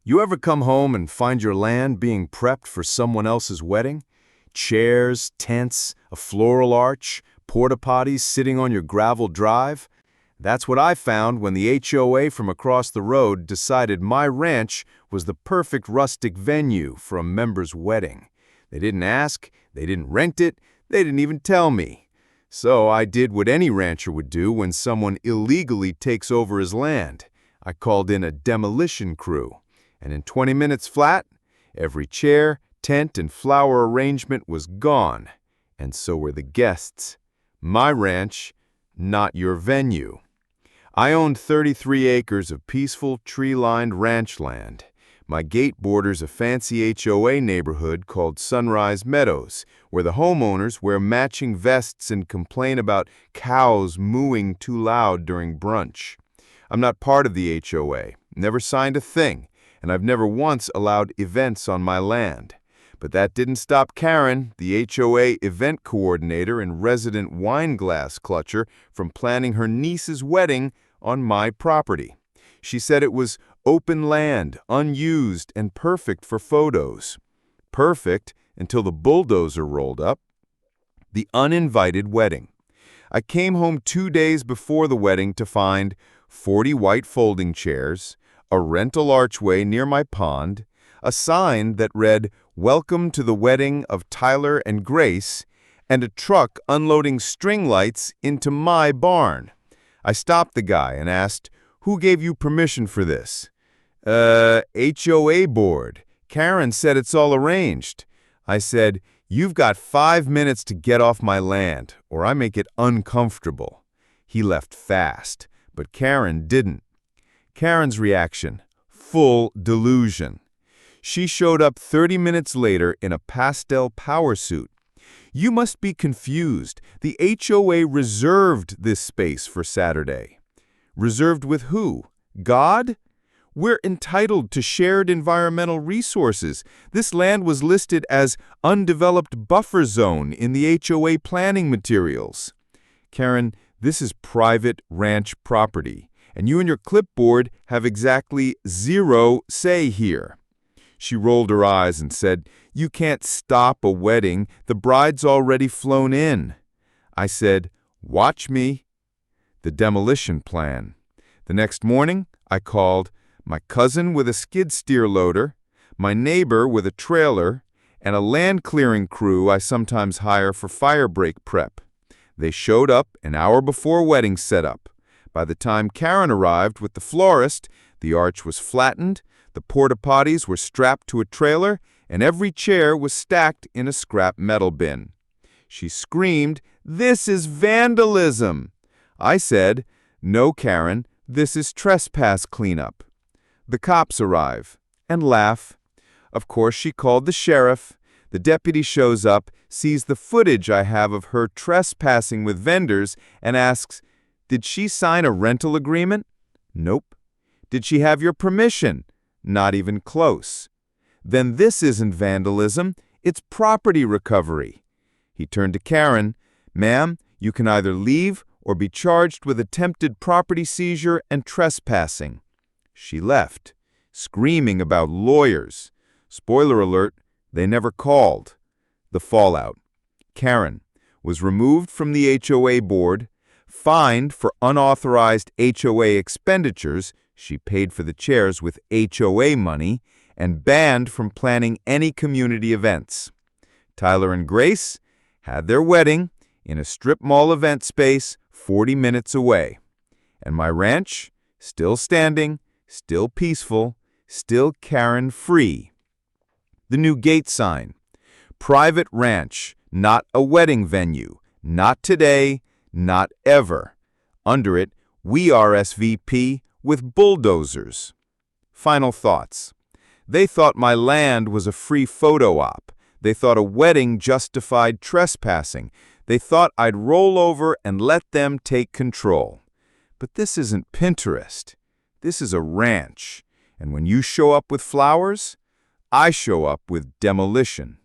You ever come home and find your land being prepped for someone else's wedding? Chairs, tents, a floral arch, porta potties sitting on your gravel drive? That's what I found when the HOA from across the road decided my ranch was the perfect rustic venue for a member's wedding. They didn't ask, they didn't rent it, they didn't even tell me. So I did what any rancher would do when someone illegally takes over his land. I called in a demolition crew. And in 20 minutes flat, every chair, tent, and flower arrangement was gone. And so were the guests. My ranch, not your venue. I owned 33 acres of peaceful, tree-lined ranch land. My gate borders a fancy HOA neighborhood called Sunrise Meadows, where the homeowners wear matching vests and complain about cows mooing too loud during brunch. I'm not part of the HOA, never signed a thing, and I've never once allowed events on my land. But that didn't stop Karen, the HOA event coordinator and resident wine glass clutcher, from planning her niece's wedding on my property. She said it was open land, unused, and perfect for photos. Perfect until the bulldozer rolled up. The uninvited wedding. I came home 2 days before the wedding to find 40 white folding chairs, a rental archway near my pond, a sign that read, "Welcome to the wedding of Tyler and Grace," and a truck unloading string lights into my barn. I stopped the guy and asked, "Who gave you permission for this?" HOA board. Karen said it's all arranged." I said, "You've got 5 minutes to get off my land, or I make it uncomfortable." He left fast, but Karen didn't. Karen's reaction, full delusion. She showed up 30 minutes later in a pastel power suit. "You must be confused. The HOA reserved this space for Saturday." Reserved with who? God? We're entitled to shared environmental resources. This land was listed as undeveloped buffer zone in the HOA planning materials. Karen, this is private ranch property, and you and your clipboard have exactly 0 say here. She rolled her eyes and said, "You can't stop a wedding. The bride's already flown in." I said, "Watch me." The demolition plan. The next morning, I called my cousin with a skid steer loader, my neighbor with a trailer, and a land clearing crew I sometimes hire for fire break prep. They showed up an hour before wedding setup. By the time Karen arrived with the florist, the arch was flattened, the porta potties were strapped to a trailer, and every chair was stacked in a scrap metal bin. She screamed, "This is vandalism!" I said, "No, Karen, this is trespass cleanup." The cops arrive and laugh. Of course, she called the sheriff. The deputy shows up, sees the footage I have of her trespassing with vendors, and asks, "Did she sign a rental agreement?" "Nope." "Did she have your permission?" "Not even close." "Then this isn't vandalism, it's property recovery." He turned to Karen, "Ma'am, you can either leave or be charged with attempted property seizure and trespassing." She left, screaming about lawyers. Spoiler alert, they never called. The fallout. Karen was removed from the HOA board, fined for unauthorized HOA expenditures, she paid for the chairs with HOA money, and banned from planning any community events. Tyler and Grace had their wedding in a strip mall event space 40 minutes away. And my ranch, still standing, still peaceful, still Karen-free. The new gate sign. Private ranch, not a wedding venue. Not today, not ever. Under it, we RSVP with bulldozers. Final thoughts. They thought my land was a free photo op. They thought a wedding justified trespassing. They thought I'd roll over and let them take control. But this isn't Pinterest. This is a ranch. And when you show up with flowers, I show up with demolition.